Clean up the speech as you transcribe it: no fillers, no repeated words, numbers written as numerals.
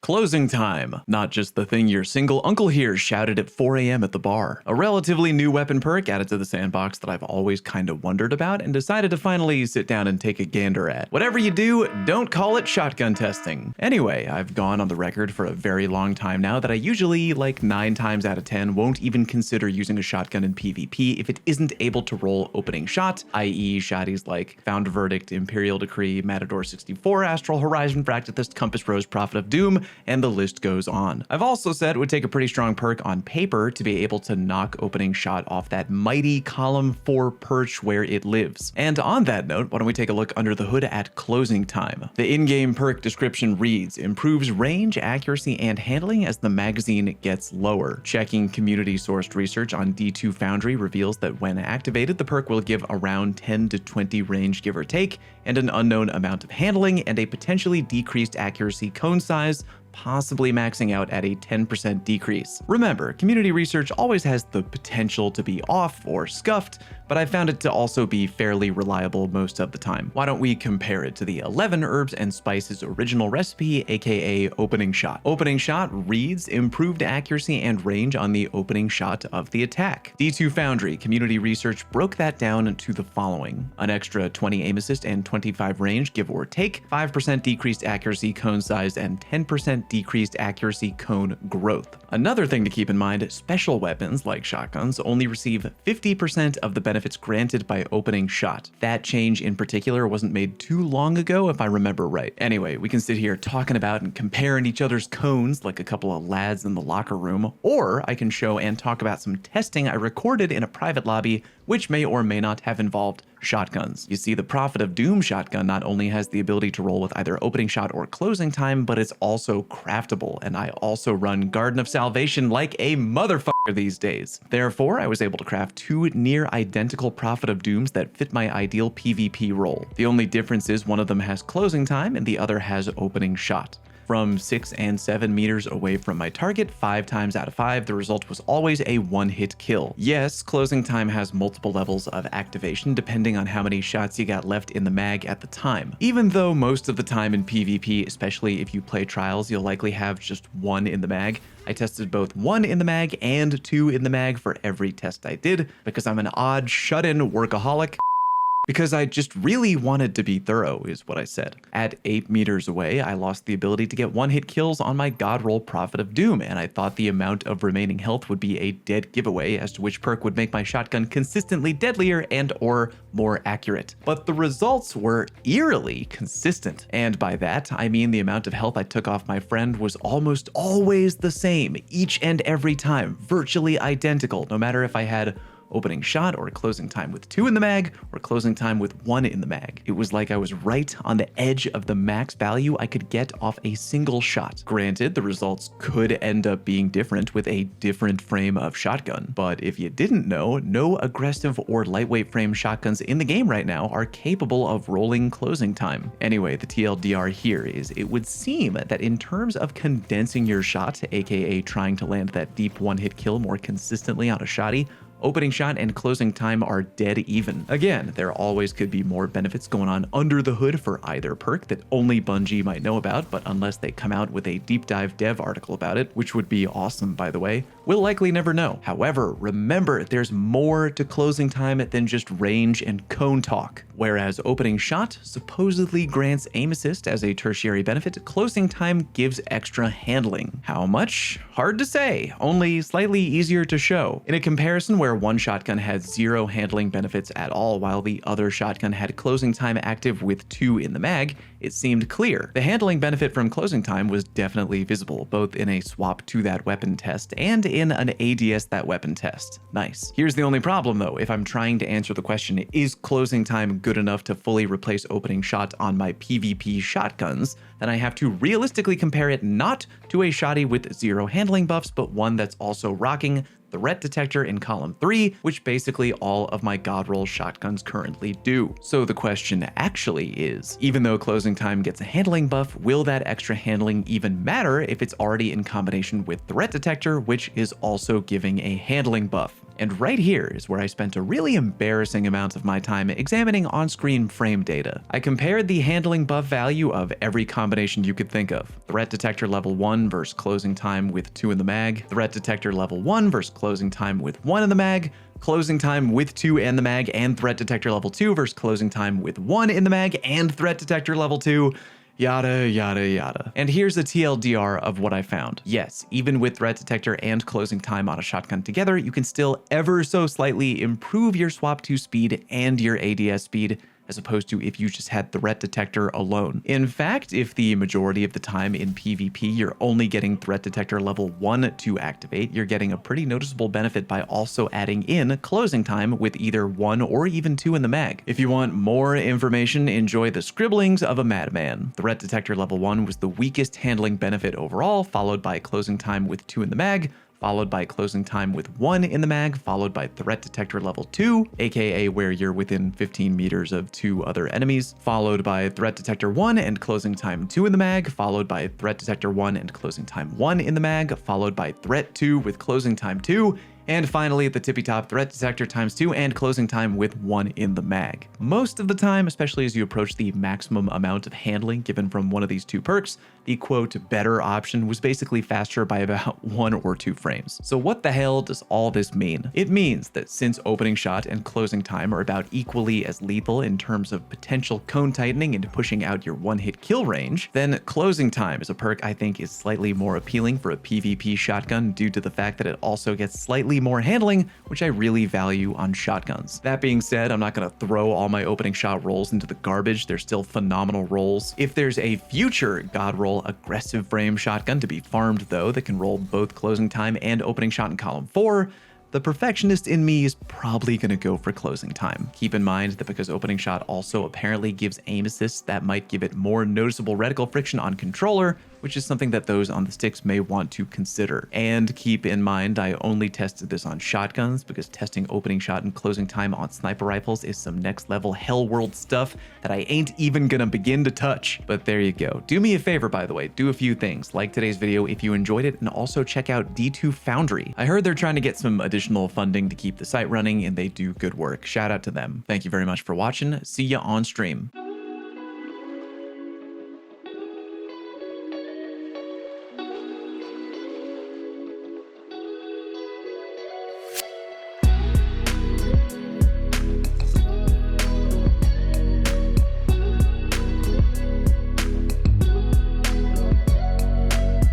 Closing time. Not just the thing your single uncle here shouted at 4 a.m. at the bar. A relatively new weapon perk added to the sandbox that I've always kind of wondered about and decided to finally sit down and take a gander at. Whatever you do, don't call it shotgun testing. Anyway, I've gone on the record for a very long time now that I usually, like 9 times out of 10, won't even consider using a shotgun in PvP if it isn't able to roll opening shot, i.e. shotties like Found Verdict, Imperial Decree, Matador 64, Astral Horizon, Fractithist, Compass Rose, Prophet of Doom, and the list goes on. I've also said it would take a pretty strong perk on paper to be able to knock opening shot off that mighty column 4 perch where it lives. And on that note, why don't we take a look under the hood at closing time. The in-game perk description reads, improves range, accuracy, and handling as the magazine gets lower. Checking community-sourced research on D2 Foundry reveals that when activated, the perk will give around 10 to 20 range give or take, and an unknown amount of handling, and a potentially decreased accuracy cone size, possibly maxing out at a 10% decrease. Remember, community research always has the potential to be off or scuffed, but I found it to also be fairly reliable most of the time. Why don't we compare it to the 11 Herbs and Spices original recipe, aka opening shot. Opening shot reads improved accuracy and range on the opening shot of the attack. D2 Foundry community research broke that down to the following: an extra 20 aim assist and 25 range give or take, 5% decreased accuracy cone size, and 10% decreased accuracy cone growth. Another thing to keep in mind, special weapons like shotguns only receive 50% of the benefits granted by opening shot. That change in particular wasn't made too long ago if I remember right. Anyway, we can sit here talking about and comparing each other's cones like a couple of lads in the locker room, or I can show and talk about some testing I recorded in a private lobby which may or may not have involved shotguns. You see, the Prophet of Doom shotgun not only has the ability to roll with either opening shot or closing time, but it's also craftable, and I also run Garden of Salvation like a motherfucker these days. Therefore, I was able to craft 2 near identical Prophet of Dooms that fit my ideal PvP role. The only difference is one of them has closing time and the other has opening shot. From 6 and 7 meters away from my target, 5 times out of 5, the result was always a one-hit kill. Yes, closing time has multiple levels of activation depending on how many shots you got left in the mag at the time. Even though most of the time in PvP, especially if you play trials, you'll likely have just 1 in the mag, I tested both 1 in the mag and 2 in the mag for every test I did because I'm an odd shut-in workaholic. Because I just really wanted to be thorough, is what I said. At 8 meters away, I lost the ability to get one-hit kills on my god roll Prophet of Doom, and I thought the amount of remaining health would be a dead giveaway as to which perk would make my shotgun consistently deadlier and or more accurate. But the results were eerily consistent. And by that, I mean the amount of health I took off my friend was almost always the same, each and every time, virtually identical, no matter if I had opening shot or closing time with 2 in the mag or closing time with 1 in the mag. It was like I was right on the edge of the max value I could get off a single shot. Granted, the results could end up being different with a different frame of shotgun, but if you didn't know, no aggressive or lightweight frame shotguns in the game right now are capable of rolling closing time. Anyway, the TLDR here is it would seem that in terms of condensing your shot, aka trying to land that deep one-hit kill more consistently on a shotty, opening shot and closing time are dead even. Again, there always could be more benefits going on under the hood for either perk that only Bungie might know about, but unless they come out with a deep dive dev article about it, which would be awesome by the way, we'll likely never know. However, remember, there's more to closing time than just range and cone talk. Whereas opening shot supposedly grants aim assist as a tertiary benefit, closing time gives extra handling. How much? Hard to say, only slightly easier to show. In a comparison where one shotgun had 0 handling benefits at all while the other shotgun had closing time active with 2 in the mag, it seemed clear. The handling benefit from closing time was definitely visible, both in a swap to that weapon test and in an ADS that weapon test. Nice. Here's the only problem though, if I'm trying to answer the question, is closing time good enough to fully replace opening shot on my PvP shotguns, then I have to realistically compare it not to a shotty with 0 handling buffs, but one that's also rocking threat detector in column 3, which basically all of my god roll shotguns currently do. So the question actually is, even though closing time gets a handling buff, will that extra handling even matter if it's already in combination with threat detector, which is also giving a handling buff? And right here is where I spent a really embarrassing amount of my time examining on-screen frame data. I compared the handling buff value of every combination you could think of. Threat detector level 1 versus closing time with 2 in the mag, threat detector level 1 versus closing time with 1 in the mag, closing time with 2 in the mag, and threat detector level 2 versus closing time with 1 in the mag, and threat detector level 2. Yada, yada, yada. And here's a TLDR of what I found. Yes, even with threat detector and closing time on a shotgun together, you can still ever so slightly improve your swap to speed and your ADS speed, as opposed to if you just had threat detector alone. In fact, if the majority of the time in PvP you're only getting threat detector level 1 to activate, you're getting a pretty noticeable benefit by also adding in closing time with either 1 or even 2 in the mag. If you want more information, enjoy the scribblings of a madman. Threat detector level 1 was the weakest handling benefit overall, followed by closing time with 2 in the mag, followed by closing time with 1 in the mag, followed by threat detector level 2, aka where you're within 15 meters of 2 other enemies, followed by threat detector 1 and closing time 2 in the mag, followed by threat detector 1 and closing time 1 in the mag, followed by threat 2 with closing time 2, and finally at the tippy top, threat detector times 2 and closing time with 1 in the mag. Most of the time, especially as you approach the maximum amount of handling given from one of these two perks, the quote better option was basically faster by about 1 or 2 frames. So what the hell does all this mean? It means that since opening shot and closing time are about equally as lethal in terms of potential cone tightening and pushing out your one-hit kill range, then closing time is a perk I think is slightly more appealing for a PvP shotgun due to the fact that it also gets slightly more handling, which I really value on shotguns. That being said, I'm not going to throw all my opening shot rolls into the garbage. They're still phenomenal rolls. If there's a future God roll aggressive frame shotgun to be farmed though that can roll both closing time and opening shot in column 4, the perfectionist in me is probably going to go for closing time. Keep in mind that because opening shot also apparently gives aim assist, that might give it more noticeable reticle friction on controller, which is something that those on the sticks may want to consider. And keep in mind, I only tested this on shotguns because testing opening shot and closing time on sniper rifles is some next level hell world stuff that I ain't even gonna begin to touch. But there you go. Do me a favor, by the way, do a few things. Like today's video if you enjoyed it, and also check out D2 Foundry. I heard they're trying to get some additional funding to keep the site running, and they do good work. Shout out to them. Thank you very much for watching. See ya on stream.